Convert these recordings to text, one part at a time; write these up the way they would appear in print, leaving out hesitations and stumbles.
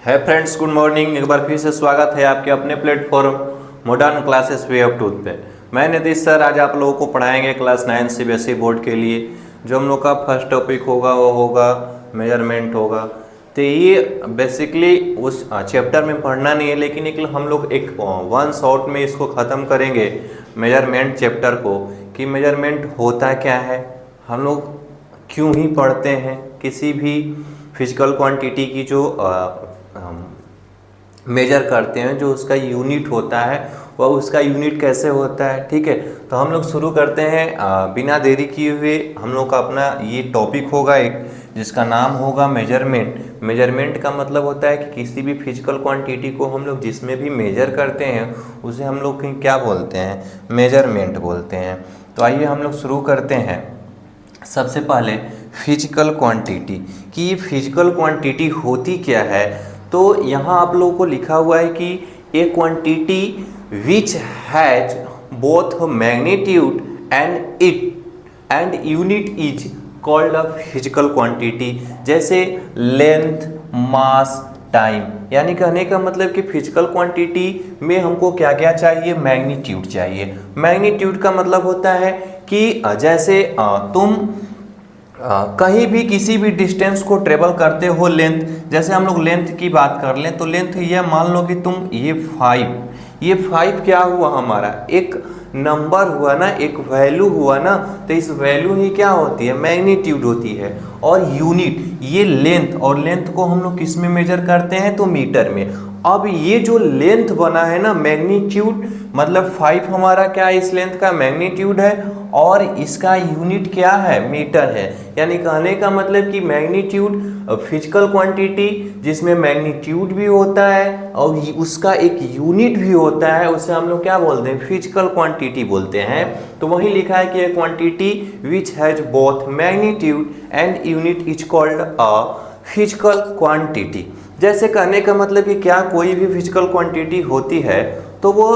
है friends, good morning. एक बार फिर से स्वागत है आपके अपने platform modern classes way of truth पे। मैं नीतीश सर आज आप लोगों को पढ़ाएंगे क्लास 9 सीबीएसई बोर्ड के लिए। जो हम लोग का फर्स्ट टॉपिक होगा वो होगा मेजरमेंट होगा। तो ये बेसिकली उस चैप्टर में पढ़ना नहीं है, लेकिन एक हम लोग एक वन शॉट में इसको ख़त्म करेंगे मेजरमेंट चैप्टर को, कि मेजरमेंट होता क्या है, हम लोग क्यों ही पढ़ते हैं। किसी भी फिजिकल क्वांटिटी की जो मेजर करते हैं, जो उसका यूनिट होता है, वह उसका यूनिट कैसे होता है। ठीक है, तो हम लोग शुरू करते हैं बिना देरी किए हुए। हम लोग का अपना ये टॉपिक होगा एक, जिसका नाम होगा मेजरमेंट। मेजरमेंट का मतलब होता है कि किसी भी फिजिकल क्वांटिटी को हम लोग जिसमें भी मेजर करते हैं उसे हम लोग क्या बोलते हैं, मेजरमेंट बोलते हैं। तो आइए हम लोग शुरू करते हैं। सबसे पहले फिजिकल क्वांटिटी, कि ये फिजिकल क्वांटिटी होती क्या है। तो यहाँ आप लोगों को लिखा हुआ है कि ए quantity which has both magnitude and unit is called a physical quantity. जैसे लेंथ, मास, टाइम। यानी कहने का मतलब कि फिजिकल क्वांटिटी में हमको क्या क्या चाहिए, मैग्नीट्यूड चाहिए। मैग्नीट्यूड का मतलब होता है कि जैसे तुम कहीं भी किसी भी डिस्टेंस को ट्रेवल करते हो, लेंथ, जैसे हम लोग लेंथ की बात कर लें तो लेंथ ये मान लो कि तुम ये 5 क्या हुआ, हमारा एक नंबर हुआ ना, एक वैल्यू हुआ ना। तो इस वैल्यू ही क्या होती है, मैग्नीट्यूड होती है। और यूनिट ये लेंथ, और लेंथ को हम लोग किस में मेजर करते हैं, तो मीटर में। अब ये जो लेंथ बना है ना, मैग्नीट्यूड मतलब 5 हमारा क्या है, इस लेंथ का मैग्नीट्यूड है, और इसका यूनिट क्या है, मीटर है। यानी कहने का मतलब कि मैग्नीट्यूड फिजिकल क्वांटिटी जिसमें मैग्नीट्यूड भी होता है और उसका एक यूनिट भी होता है, उसे हम लोग क्या बोलते हैं, फिजिकल क्वांटिटी बोलते हैं। तो वही लिखा है कि ए quantity which has both magnitude and unit is called a physical quantity. जैसे कहने का मतलब कि क्या कोई भी फिजिकल क्वांटिटी होती है तो वो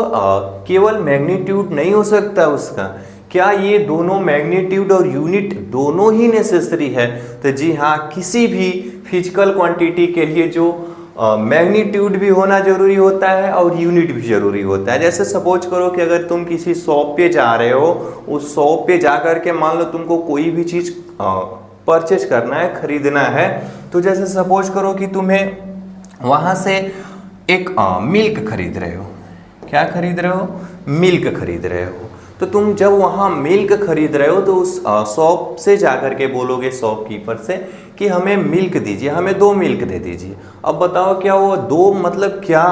केवल मैग्नीट्यूड नहीं हो सकता उसका, क्या ये दोनों मैग्नीट्यूड और यूनिट दोनों ही नेसेसरी है। तो जी हाँ, किसी भी फिजिकल क्वांटिटी के लिए जो मैग्नीट्यूड भी होना जरूरी होता है और यूनिट भी जरूरी होता है। जैसे सपोज करो कि अगर तुम किसी शॉप पे जा रहे हो, उस शॉप पे जा कर के मान लो तुमको कोई भी चीज़ परचेज करना है, खरीदना है। तो जैसे सपोज करो कि तुम्हें वहाँ से एक मिल्क खरीद रहे हो। क्या खरीद रहे हो, मिल्क खरीद रहे हो। तो तुम जब वहाँ मिल्क खरीद रहे हो तो उस शॉप से जाकर के बोलोगे शॉपकीपर से कि हमें मिल्क दीजिए, हमें 2 मिल्क दे दीजिए। अब बताओ क्या वो 2 मतलब क्या,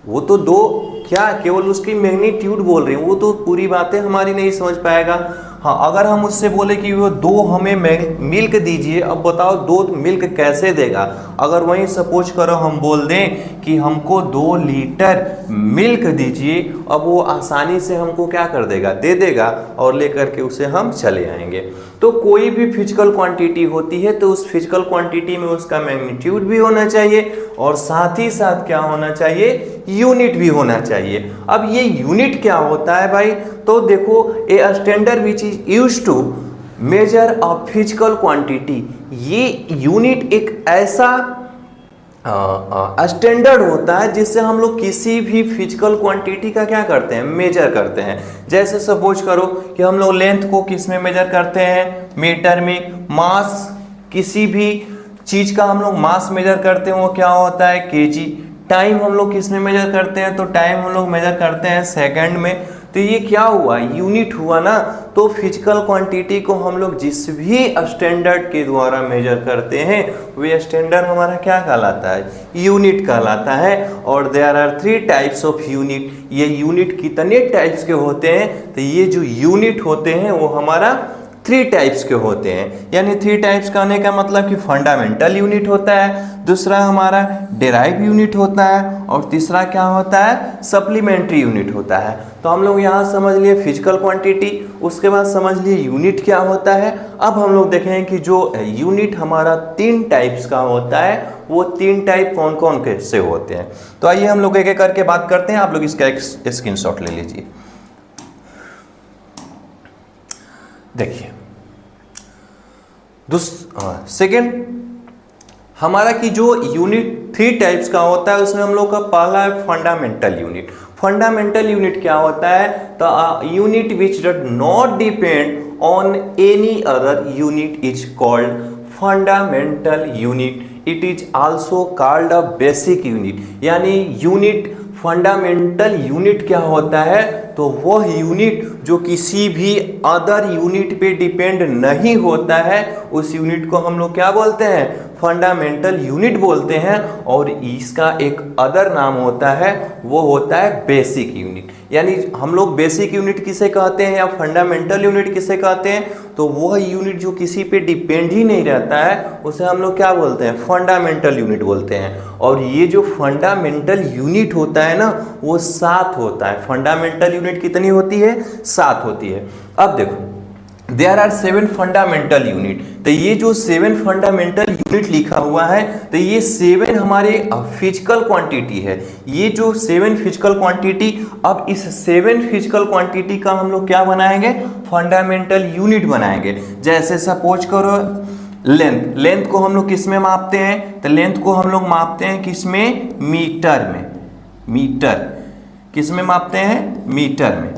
वो तो 2 क्या, केवल उसकी मैग्नीट्यूड बोल रही हूँ, वो तो पूरी बातें हमारी नहीं समझ पाएगा। हाँ, अगर हम उससे बोले कि वो 2 हमें मिल्क दीजिए, अब बताओ 2 मिल्क कैसे देगा। अगर वहीं सपोज करो हम बोल दें कि हमको 2 लीटर मिल्क दीजिए, अब वो आसानी से हमको क्या कर देगा, दे देगा, और लेकर के उसे हम चले आएंगे। तो कोई भी फिजिकल क्वांटिटी होती है तो उस फिजिकल क्वांटिटी में उसका मैग्नीट्यूड भी होना चाहिए और साथ ही साथ क्या होना चाहिए, यूनिट भी होना चाहिए। अब ये यूनिट क्या होता है भाई, तो देखो a standard which is used to measure a physical quantity. ये यूनिट एक ऐसा स्टैंडर्ड होता है जिससे हम लोग किसी भी फिजिकल क्वांटिटी का क्या करते हैं, मेजर करते हैं। जैसे सपोज करो कि हम लोग लेंथ को किस में मेजर करते हैं, मीटर में। मास, किसी भी चीज का हम लोग मास मेजर करते हैं, वो क्या होता है, केजी। टाइम हम लोग किस में मेजर करते हैं, तो टाइम हम लोग मेजर करते हैं सेकंड में। तो ये क्या हुआ, यूनिट हुआ ना। तो फिजिकल क्वांटिटी को हम लोग जिस भी स्टैंडर्ड के द्वारा मेजर करते हैं वो स्टैंडर्ड हमारा क्या कहलाता है, यूनिट कहलाता है। और there are 3 types of unit. ये यूनिट कितने टाइप्स के होते हैं, तो ये जो यूनिट होते हैं वो हमारा 3 टाइप्स के होते हैं। यानी 3 टाइप्स कहने का मतलब कि फंडामेंटल यूनिट होता है, दूसरा हमारा डेराइव यूनिट होता है, और तीसरा क्या होता है, सप्लीमेंट्री यूनिट होता है। तो हम लोग यहाँ समझ लिए फिजिकल क्वांटिटी, उसके बाद समझ लिए यूनिट क्या होता है। अब हम लोग देखें कि जो यूनिट हमारा 3 टाइप्स का होता है, वो 3 टाइप कौन कौन कैसे होते हैं। तो आइए हम लोग एक एक करके बात करते हैं। आप लोग इसका एक स्क्रीनशॉट ले लीजिए। देखिए सेकेंड हमारा कि जो यूनिट 3 टाइप्स का होता है उसमें हम लोग का पहला है फंडामेंटल यूनिट। फंडामेंटल यूनिट क्या होता है? The unit which does not depend on any other unit is called fundamental unit. It is also called a basic unit. यानी यूनिट फंडामेंटल यूनिट क्या होता है? तो वह यूनिट जो किसी भी अदर यूनिट पे डिपेंड नहीं होता है, उस यूनिट को हम लोग क्या बोलते हैं? फंडामेंटल यूनिट बोलते हैं। और इसका एक अदर नाम होता है, वो होता है बेसिक यूनिट। यानी हम लोग बेसिक यूनिट किसे कहते हैं या फंडामेंटल यूनिट किसे कहते हैं? तो वह यूनिट जो किसी पे डिपेंड ही नहीं रहता है उसे हम लोग क्या बोलते हैं? फंडामेंटल यूनिट बोलते हैं। और ये जो फंडामेंटल यूनिट होता है ना, वो 7 होता है। फंडामेंटल यूनिट कितनी होती है? 7 होती है। अब देखो, देयर आर 7 फंडामेंटल यूनिट। तो ये जो 7 फंडामेंटल यूनिट लिखा हुआ है, तो ये 7 हमारे फिजिकल क्वांटिटी है। ये जो 7 फिजिकल क्वांटिटी, अब इस 7 फिजिकल क्वांटिटी का हम लोग क्या बनाएंगे? फंडामेंटल यूनिट बनाएंगे। जैसे सपोज करो लेंथ को हम लोग किस में मापते हैं? तो लेंथ को हम लोग मापते हैं किस में? मीटर में। मीटर किस में मापते हैं? मीटर में।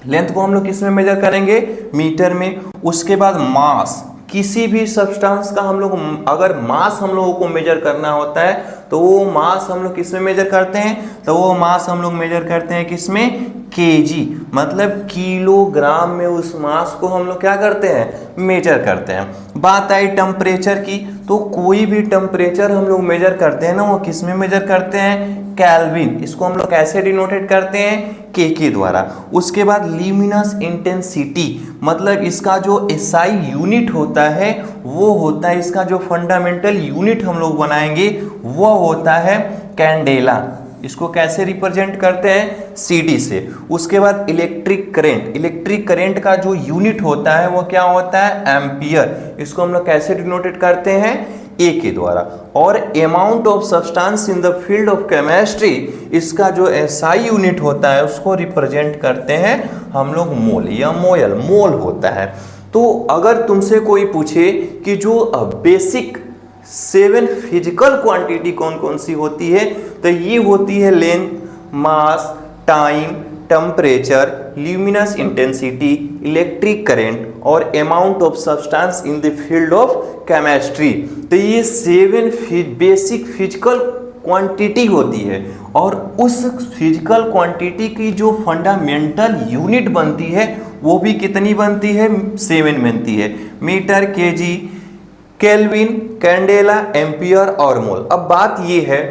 लेंथ को हम लोग किस में मेजर करेंगे? मीटर में। उसके बाद मास, किसी भी सब्सटेंस का हम लोग अगर मास हम लोगों को मेजर करना होता है तो वो मास हम लोग किस में मेजर करते हैं? तो वो मास हम लोग मेजर करते हैं किस में? केजी, मतलब किलोग्राम में उस मास को हम लोग क्या करते हैं? मेजर करते हैं। बात आई टेम्परेचर की, तो कोई भी टेम्परेचर हम लोग मेजर करते हैं ना, वो किस में मेजर करते हैं? केल्विन। इसको हम लोग कैसे डिनोटेट करते हैं? के द्वारा। उसके बाद ल्यूमिनस इंटेंसिटी, मतलब इसका जो एसआई यूनिट होता है वो होता है, इसका जो फंडामेंटल यूनिट हम लोग बनाएंगे वो होता है कैंडेला। इसको कैसे रिप्रेजेंट करते हैं? सीडी से। उसके बाद इलेक्ट्रिक करंट, इलेक्ट्रिक करंट का जो यूनिट होता है वो क्या होता है? एम्पियर। इसको हम लोग कैसे डिनोटेट करते हैं? ए के द्वारा। और amount of substance in the field of chemistry, इसका जो एसआई यूनिट होता है उसको रिप्रेजेंट करते हैं हम लोग मोल या मोयल, मोल होता है। तो अगर तुमसे कोई पूछे कि जो बेसिक 7 फिजिकल क्वांटिटी कौन कौन सी होती है, तो ये होती है length, mass, time, temperature, luminous intensity, electric current और amount of substance in the field of chemistry. तो ये 7 बेसिक फिजिकल क्वांटिटी होती है। और उस फिजिकल क्वांटिटी की जो फंडामेंटल यूनिट बनती है वो भी कितनी बनती है? 7 बनती है। Metre, KG, kelvin, candela, ampere और मोल। अब बात ये है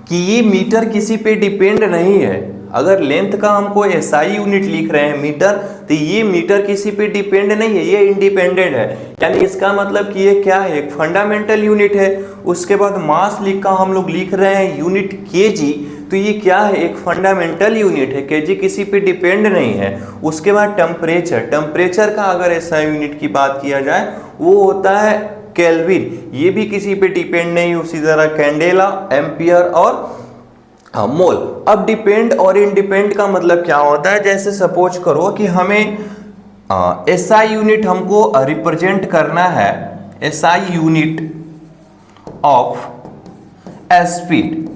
कि ये मीटर किसी पे डिपेंड नहीं है। अगर लेंथ का हमको एसआई यूनिट लिख रहे हैं मीटर, तो ये मीटर किसी पे डिपेंड नहीं है, ये इंडिपेंडेंट है। यानी इसका मतलब कि ये क्या है? एक फंडामेंटल यूनिट है। उसके बाद मास लिखा हम लोग लिख रहे हैं यूनिट केजी, तो ये क्या है? एक फंडामेंटल यूनिट है। केजी किसी पे डिपेंड नहीं है। उसके बाद टेम्परेचर, टेम्परेचर का अगर एसआई यूनिट की बात किया जाए वो होता है केल्विन, ये भी किसी पे डिपेंड नहीं। उसी तरह कैंडेला, एम्पियर और मोल। अब डिपेंड और इंडिपेंड का मतलब क्या होता है? जैसे सपोज करो कि हमें एसआई यूनिट हमको रिप्रेजेंट करना है, SI unit of speed,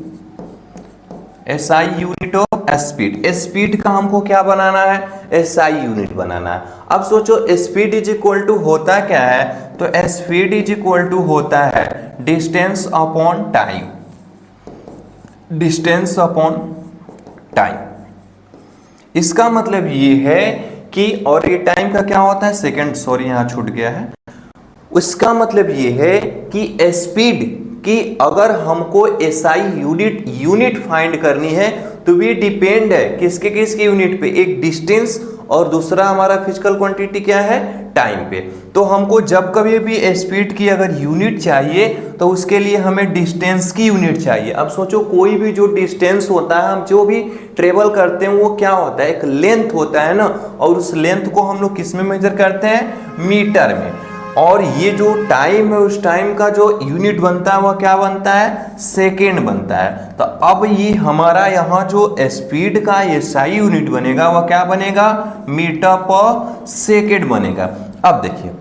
SI unit of speed. Speed का हमको क्या बनाना है? एसआई यूनिट बनाना है। अब सोचो स्पीड इज इक्वल टू होता क्या है? तो स्पीड इज इक्वल टू होता है distance upon time, distance upon time. इसका मतलब ये है कि, और ये टाइम का क्या होता है? सेकंड, सॉरी यहां छूट गया है। उसका मतलब ये है कि स्पीड की अगर हमको एसआई यूनिट फाइंड करनी है तो ये डिपेंड है किसके किसके यूनिट पे? एक डिस्टेंस और दूसरा हमारा फिजिकल क्वांटिटी क्या है? टाइम पे। तो हमको जब कभी भी स्पीड की अगर यूनिट चाहिए तो उसके लिए हमें डिस्टेंस की यूनिट चाहिए। अब सोचो कोई भी जो डिस्टेंस होता है, हम जो भी ट्रेवल करते हैं वो क्या होता है? एक लेंथ होता है ना, और उस लेंथ को हम लोग किस में मेजर करते हैं? मीटर में। और ये जो टाइम है उस टाइम का जो यूनिट बनता है वह क्या बनता है? सेकेंड बनता है। तो अब ये हमारा यहाँ जो स्पीड का एसआई यूनिट बनेगा वह क्या बनेगा? मीटर पर सेकेंड बनेगा। अब देखिए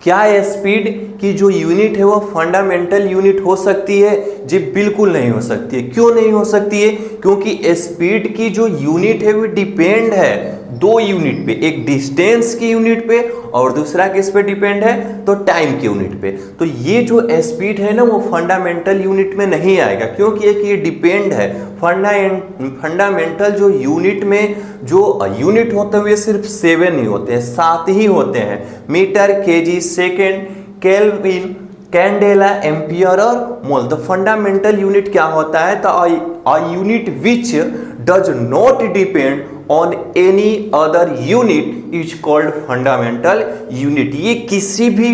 क्या स्पीड की जो यूनिट है वो फंडामेंटल यूनिट हो सकती है? जी बिल्कुल नहीं हो सकती है। क्यों नहीं हो सकती है? क्योंकि स्पीड की जो यूनिट है वो डिपेंड है दो यूनिट पे, एक डिस्टेंस की यूनिट पे और दूसरा किस पे डिपेंड है? तो टाइम की यूनिट पे। तो ये जो स्पीड है ना वो फंडामेंटल यूनिट में नहीं आएगा, क्योंकि एक ये डिपेंड है फंडामेंटल जो यूनिट में जो यूनिट होते हुए सिर्फ 7 ही होते हैं, 7 ही होते हैं, metre, KG, second, kelvin, candela, ampere और मोल। तो फंडामेंटल यूनिट क्या होता है? तो a unit which does not depend on any other unit is called fundamental unit. ये किसी भी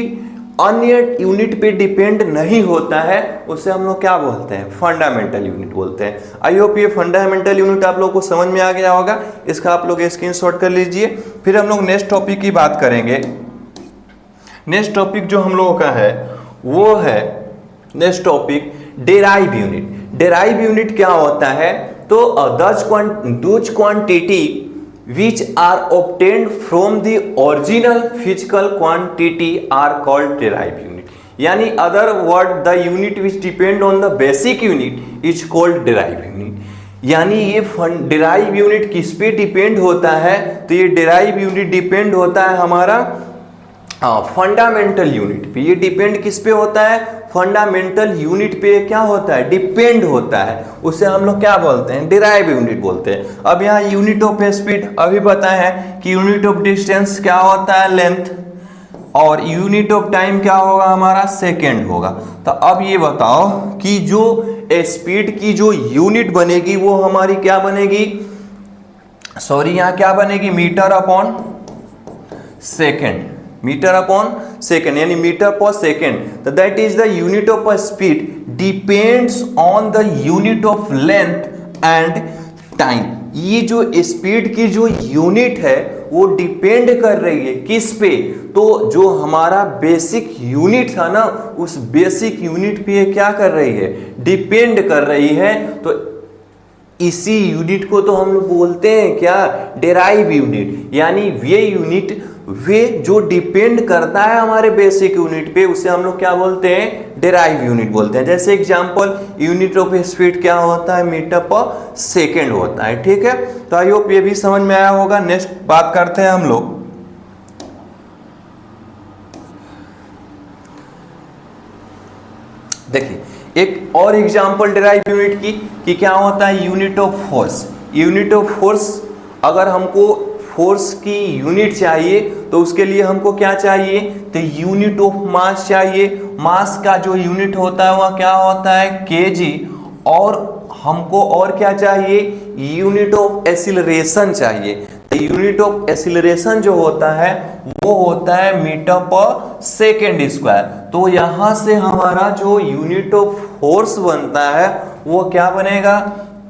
अन्य यूनिट पे डिपेंड नहीं होता है, उसे हम लोग क्या बोलते हैं? फंडामेंटल यूनिट बोलते हैं। आई होप ये फंडामेंटल यूनिट आप लोग को समझ में आ गया होगा। इसका आप लोग स्क्रीनशॉट कर लीजिए। फिर हम लोग नेक्स्ट टॉपिक की बात करेंगे। नेक्स्ट टॉपिक जो हम लोगों का है वो है next topic derive unit. Derive unit क्या होता है? तो those quantity which are obtained from the original physical quantity are called derived unit। यानी other word the unit which depend on the basic unit is called derived unit। यानी ये derive unit किस पे depend होता है? तो ये derive unit depend होता है हमारा फंडामेंटल यूनिट पे। ये डिपेंड किस पे होता है? फंडामेंटल यूनिट पे क्या होता है? डिपेंड होता है। उसे हम लोग क्या बोलते हैं? डेराइव यूनिट बोलते हैं। अब यहाँ यूनिट ऑफ स्पीड अभी बताए हैं कि यूनिट ऑफ डिस्टेंस क्या होता है? लेंथ। और यूनिट ऑफ टाइम क्या होगा हमारा? सेकेंड होगा। तो अब ये बताओ कि जो स्पीड की जो यूनिट बनेगी वो हमारी क्या बनेगी? सॉरी यहाँ क्या बनेगी? Metre upon second. Metre upon second यानी मीटर पर सेकेंड। तो that is the unit of speed depends on the unit of length and time. ये जो स्पीड की जो यूनिट है वो डिपेंड कर रही है किस पे? तो जो हमारा बेसिक यूनिट था ना, उस बेसिक यूनिट पे क्या कर रही है? डिपेंड कर रही है। तो इसी यूनिट को तो हम बोलते हैं क्या? Derive unit. यानी वे यूनिट वे जो डिपेंड करता है हमारे बेसिक यूनिट पे, उसे हम लोग क्या बोलते हैं? डेराइव यूनिट बोलते हैं। जैसे एग्जांपल यूनिट ऑफ स्पीड क्या होता है? मीटर पर सेकेंड होता है। ठीक है, तो आई होप ये भी समझ में आया होगा। नेक्स्ट बात करते हैं हम लोग। देखिए एक और एग्जांपल डेराइव यूनिट की कि क्या होता है? Unit of force. Unit of force, अगर हमको फोर्स की यूनिट चाहिए तो उसके लिए हमको क्या चाहिए? तो यूनिट ऑफ मास चाहिए। मास का जो यूनिट होता है वह क्या होता है? केजी। और हमको और क्या चाहिए? यूनिट ऑफ एक्सीलरेशन चाहिए। तो यूनिट ऑफ एक्सीलरेशन जो होता है वो होता है मीटर पर सेकेंड स्क्वायर। तो यहां से हमारा जो यूनिट ऑफ फोर्स बनता है वो क्या बनेगा?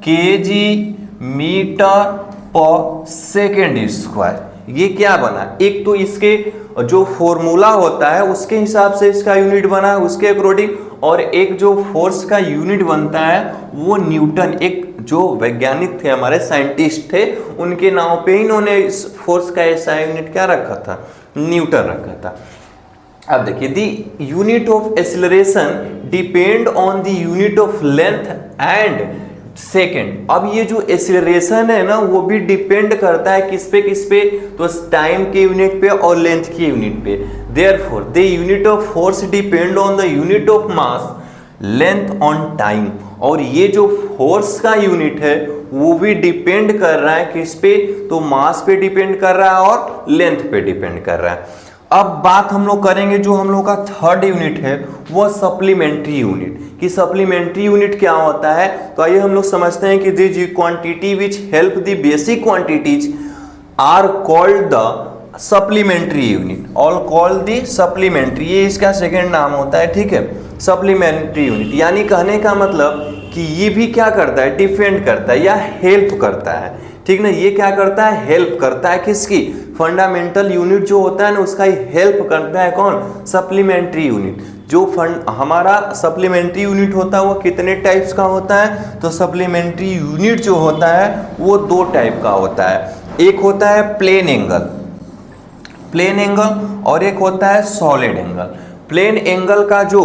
केजी मीटर पर सेकेंड स्क्वायर। ये क्या बना? एक तो इसके जो फॉर्मूला होता है उसके हिसाब से इसका यूनिट बना है उसके अकॉर्डिंग, और एक जो फोर्स का यूनिट बनता है वो न्यूटन, एक जो वैज्ञानिक थे हमारे, साइंटिस्ट थे, उनके नाम पे इन्होंने इस फोर्स का ऐसा यूनिट क्या रखा था? न्यूटन रखा था। अब देखिए the unit of acceleration depend on the unit of length and second. अब ये जो एक्सीलरेशन है ना वो भी डिपेंड करता है किस पे? तो टाइम के यूनिट पे और लेंथ की यूनिट पे। Therefore the unit of force depend on the unit of mass, length on time. और ये जो फोर्स का यूनिट है वो भी डिपेंड कर रहा है किस पे? तो मास पे डिपेंड कर रहा है और लेंथ पे डिपेंड कर रहा है। अब बात हम लोग करेंगे जो हम लोग का थर्ड यूनिट है वो सप्लीमेंट्री यूनिट। कि सप्लीमेंट्री यूनिट क्या होता है? तो आइए हम लोग समझते हैं कि this quantity which help the basic quantities are called the supplementary unit. All called the supplementary, ये इसका सेकेंड नाम होता है। ठीक है, सप्लीमेंट्री यूनिट। यानी कहने का मतलब कि ये भी क्या करता है? डिफेंड करता है या हेल्प करता है। ठीक ना, ये क्या करता है? हेल्प करता है किसकी? फंडामेंटल यूनिट जो होता है ना उसका हेल्प करता है कौन? Supplementary unit. जो हमारा सप्लीमेंट्री यूनिट होता है वो कितने टाइप्स का होता है? तो सप्लीमेंट्री यूनिट जो होता है वो 2 टाइप का होता है। एक होता है प्लेन एंगल प्लेन एंगल और एक होता है सॉलिड एंगल। प्लेन एंगल का जो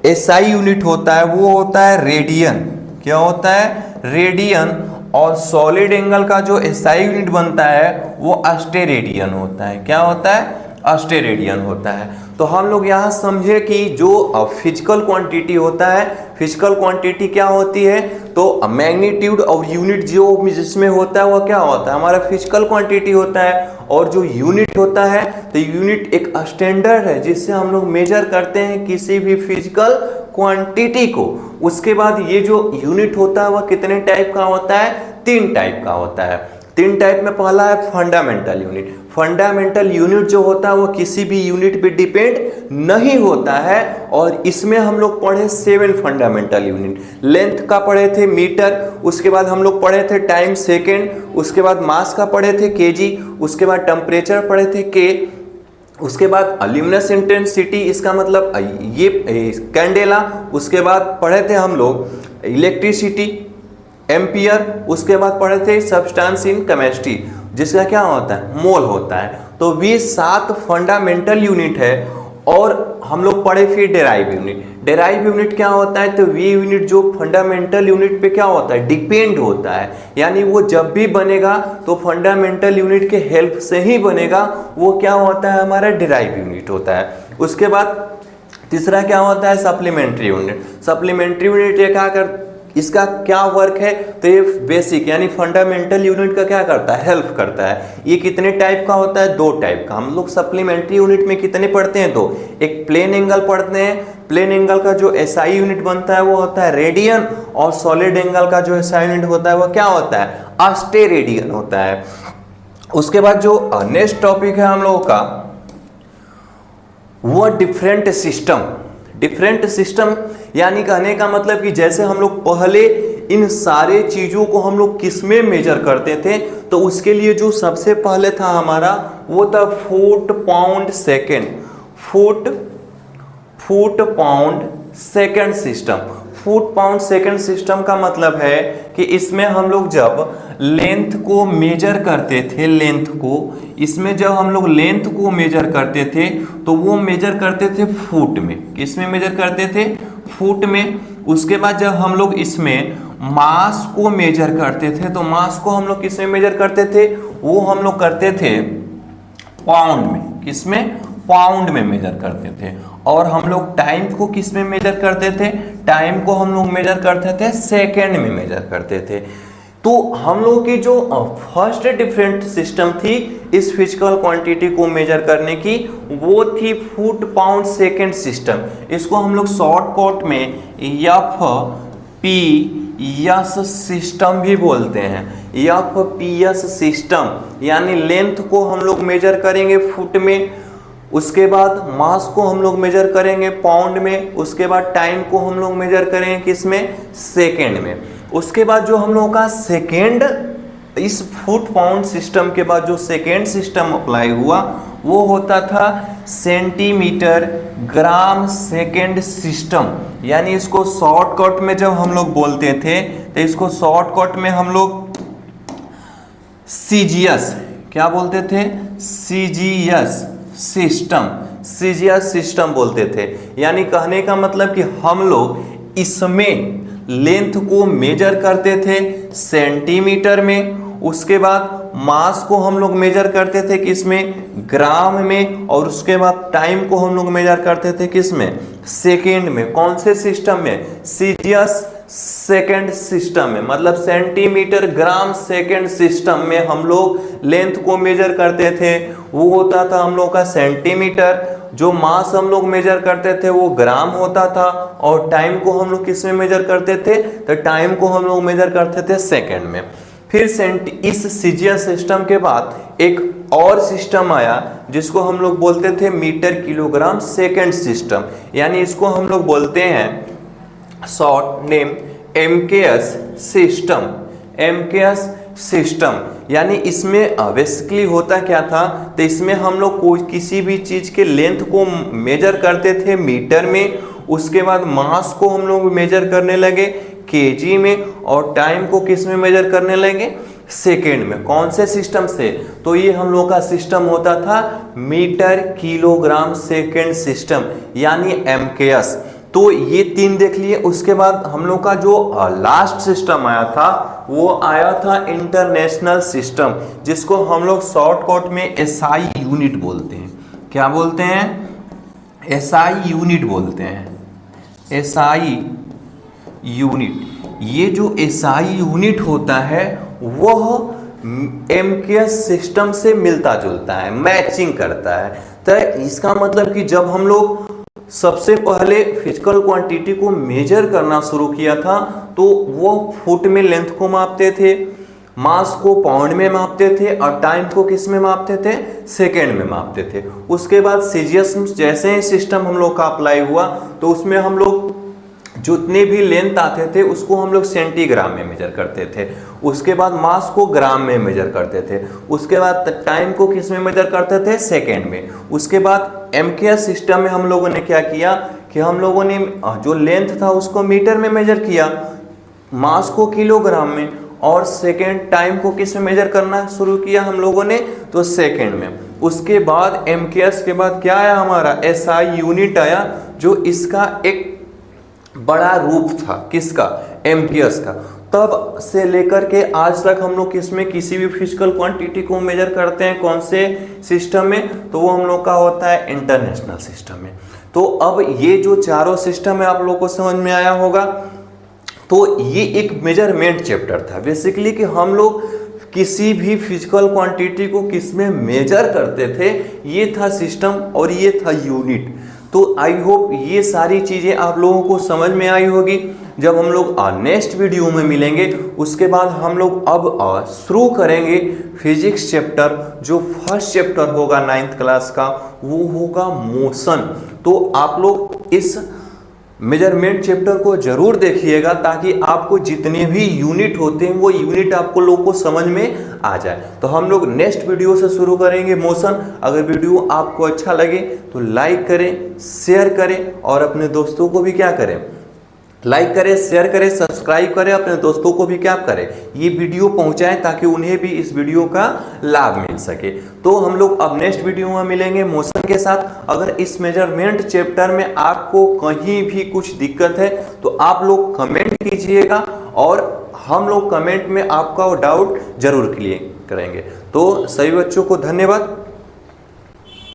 एसआई यूनिट होता है वो होता है रेडियन। क्या होता है? रेडियन। और सॉलिड एंगल का जो एसआई यूनिट बनता है वो अस्टेरेडियन होता है। क्या होता है? अस्टेरेडियन होता है। तो हम लोग यहाँ समझे कि जो फिजिकल क्वांटिटी होता है, फिजिकल क्वांटिटी क्या होती है? तो मैग्नीट्यूड और यूनिट जो जिसमें होता है वो क्या होता है? हमारा फिजिकल क्वांटिटी होता है। और जो यूनिट होता है तो यूनिट एक स्टैंडर्ड है जिससे हम लोग मेजर करते हैं किसी भी फिजिकल क्वांटिटी को। उसके बाद ये जो यूनिट होता है वह कितने टाइप का होता है? 3 टाइप का होता है। 3 टाइप में पहला है फंडामेंटल यूनिट। फंडामेंटल यूनिट जो होता है वो किसी भी यूनिट पे डिपेंड नहीं होता है। और इसमें हम लोग पढ़े 7 फंडामेंटल यूनिट। लेंथ का पढ़े थे मीटर, उसके बाद हम लोग पढ़े थे टाइम सेकेंड, उसके बाद मास का पढ़े थे केजी, उसके बाद टेम्परेचर पढ़े थे के, उसके बाद ल्यूमिनस इंटेंसिटी, इसका मतलब ये कैंडेला, उसके बाद पढ़े थे हम लोग इलेक्ट्रिसिटी, एम्पियर, उसके बाद पढ़े थे सब्सटेंस इन केमिस्ट्री जिसका क्या होता है? मोल होता है। तो ये 7 फंडामेंटल यूनिट है। और हम लोग पढ़े फिर डेराइव यूनिट। डेराइव यूनिट क्या होता है? तो ये यूनिट जो फंडामेंटल यूनिट पे क्या होता है? डिपेंड होता है। यानी वो जब भी बनेगा तो फंडामेंटल यूनिट के हेल्प से ही बनेगा। वो क्या होता है? हमारा डेराइव यूनिट होता है। उसके बाद तीसरा क्या होता है? Supplementary unit. सप्लीमेंट्री यूनिट ये क्या कर, इसका क्या वर्क है? तो ये बेसिक यानी फंडामेंटल यूनिट का क्या करता है? हेल्प करता है। ये कितने टाइप का होता है? 2 टाइप का। हम लोग सप्लीमेंट्री यूनिट में कितने पढ़ते हैं? 2। एक प्लेन एंगल पढ़ते हैं। प्लेन एंगल का जो एसआई यूनिट बनता है वो होता है रेडियन। और सॉलिड एंगल का जो एसआई यूनिट होता है वो क्या होता है? अस्टेरेडियन होता है। उसके बाद जो नेक्स्ट टॉपिक है हम लोगों का वो डिफरेंट सिस्टम। डिफरेंट सिस्टम यानी कहने का मतलब कि जैसे हम लोग पहले इन सारे चीजों को हम लोग किस में मेजर करते थे, तो उसके लिए जो सबसे पहले था हमारा वो था foot pound second. Foot pound second system. Foot pound second system का मतलब है कि इसमें हम लोग जब लेंथ को मेजर करते थे, लेंथ को, इसमें जब हम लोग लेंथ को मेजर करते थे तो वो मेजर करते थे फुट में। किसमें मेजर करते थे? फुट में। उसके बाद जब हम लोग इसमें मास को मेजर करते थे तो मास को हम लोग किसमें मेजर करते थे? वो हम लोग करते थे पाउंड में। किसमें? पाउंड में मेजर करते थे। और हम लोग टाइम को किस में मेजर करते थे? टाइम को हम लोग मेजर करते थे सेकेंड में मेजर करते थे। तो हम लोग की जो फर्स्ट डिफरेंट सिस्टम थी इस फिजिकल क्वांटिटी को मेजर करने की वो थी फुट पाउंड सेकेंड सिस्टम। इसको हम लोग शॉर्टकट में FPS सिस्टम भी बोलते हैं। FPS सिस्टम यानी लेंथ को हम लोग मेजर करेंगे फुट में, उसके बाद मास को हम लोग मेजर करेंगे पाउंड में, उसके बाद टाइम को हम लोग मेजर करेंगे किसमें? सेकेंड में। उसके बाद जो हम लोगों का सेकेंड, इस फुट पाउंड सिस्टम के बाद जो सेकेंड सिस्टम अप्लाई हुआ वो होता था सेंटीमीटर ग्राम सेकेंड सिस्टम। यानी इसको शॉर्टकट में जब हम लोग बोलते थे तो इसको शॉर्टकट में हम लोग सीजीएस, क्या बोलते थे? सीजीएस सिस्टम बोलते थे। यानी कहने का मतलब कि हम लोग इसमें लेंथ को मेजर करते थे सेंटीमीटर में, उसके बाद मास को हम लोग मेजर करते थे किसमें? ग्राम में, और उसके बाद टाइम को हम लोग मेजर करते थे किसमें? सेकेंड में। कौन से सिस्टम में? सीजीएस सेकेंड सिस्टम में। मतलब सेंटीमीटर ग्राम सेकेंड सिस्टम में हम लोग लेंथ को मेजर करते थे, वो होता था हम लोग का सेंटीमीटर। जो मास हम लोग मेजर करते थे वो ग्राम होता था। और टाइम को हम लोग किस में मेजर करते थे? तो टाइम को हम लोग मेजर करते थे सेकेंड में। फिर इस सीजीएस सिस्टम के बाद एक और सिस्टम आया जिसको हम लोग बोलते थे मीटर किलोग्राम सेकेंड सिस्टम। यानी इसको हम लोग बोलते हैं short name MKS system. MKS system यानी इसमें बेसिकली होता क्या था? तो इसमें हम लोग कोई किसी भी चीज के लेंथ को मेजर करते थे मीटर में, उसके बाद मास को हम लोग मेजर करने लगे केजी में, और टाइम को किस में मेजर करने लगे? सेकेंड में। कौन से सिस्टम से? तो ये हम लोग का सिस्टम होता था मीटर किलोग्राम सेकेंड सिस्टम, यानी MKS। तो ये 3 देख लिए। उसके बाद हम लोग का जो लास्ट सिस्टम आया था वो आया था इंटरनेशनल सिस्टम, जिसको हम लोग शॉर्टकट में SI यूनिट बोलते हैं। क्या बोलते हैं? SI यूनिट बोलते हैं, SI यूनिट। ये जो SI यूनिट होता है वह MKS सिस्टम से मिलता जुलता है, मैचिंग करता है। तो इसका मतलब कि जब हम लोग सबसे पहले फिजिकल क्वांटिटी को मेजर करना शुरू किया था तो वो फुट में लेंथ को मापते थे, मास को पाउंड में मापते थे और टाइम को किस में मापते थे? सेकेंड में मापते थे। उसके बाद सीजीएस जैसे ही सिस्टम हम लोग का अप्लाई हुआ तो उसमें हम लोग जितने भी लेंथ आते थे उसको हम लोग सेंटीग्राम में मेजर करते थे। उसके बाद मास को ग्राम में मेजर करते थे। उसके बाद टाइम को किस में मेजर करते थे? सेकेंड में। उसके बाद MKS सिस्टम में हम लोगों ने क्या किया कि हम लोगों ने जो लेंथ था उसको मीटर में मेजर किया, मास को किलोग्राम में, और सेकेंड टाइम को किस में मेजर करना शुरू किया हम लोगों ने? तो सेकेंड में। उसके बाद MKS के बाद क्या आया? हमारा SI यूनिट आया, जो इसका एक बड़ा रूप था। किसका? MKS का। तब से लेकर के आज तक हम लोग किसमें किसी भी फिजिकल क्वांटिटी को मेजर करते हैं? कौन से सिस्टम में? तो वो हम लोग का होता है इंटरनेशनल सिस्टम में। तो अब ये जो चारों सिस्टम है आप लोग को समझ में आया होगा। तो ये एक मेजरमेंट चैप्टर था बेसिकली, कि हम लोग किसी भी फिजिकल क्वांटिटी को किस में मेजर करते थे। ये था सिस्टम और ये था यूनिट। तो आई होप ये सारी चीज़ें आप लोगों को समझ में आई होगी। जब हम लोग नेक्स्ट वीडियो में मिलेंगे उसके बाद हम लोग अब शुरू करेंगे फिजिक्स चैप्टर। जो फर्स्ट चैप्टर होगा 9th क्लास का वो होगा मोशन। तो आप लोग इस मेजरमेंट चैप्टर को जरूर देखिएगा ताकि आपको जितने भी यूनिट होते हैं वो यूनिट आपको लोगों को समझ में आ जाए। तो हम लोग नेक्स्ट वीडियो से शुरू करेंगे मोशन। अगर वीडियो आपको अच्छा लगे तो लाइक करें, शेयर करें और अपने दोस्तों को भी क्या करें? लाइक करें, शेयर करें, सब्सक्राइब करें, अपने दोस्तों को भी क्या करें? ये वीडियो पहुंचाएं ताकि उन्हें भी इस वीडियो का लाभ मिल सके। तो हम लोग अब नेक्स्ट वीडियो में मिलेंगे मोशन के साथ। अगर इस मेजरमेंट चैप्टर में आपको कहीं भी कुछ दिक्कत है तो आप लोग कमेंट कीजिएगा और हम लोग कमेंट में आपका डाउट जरूर क्लियर करेंगे। तो सभी बच्चों को धन्यवाद।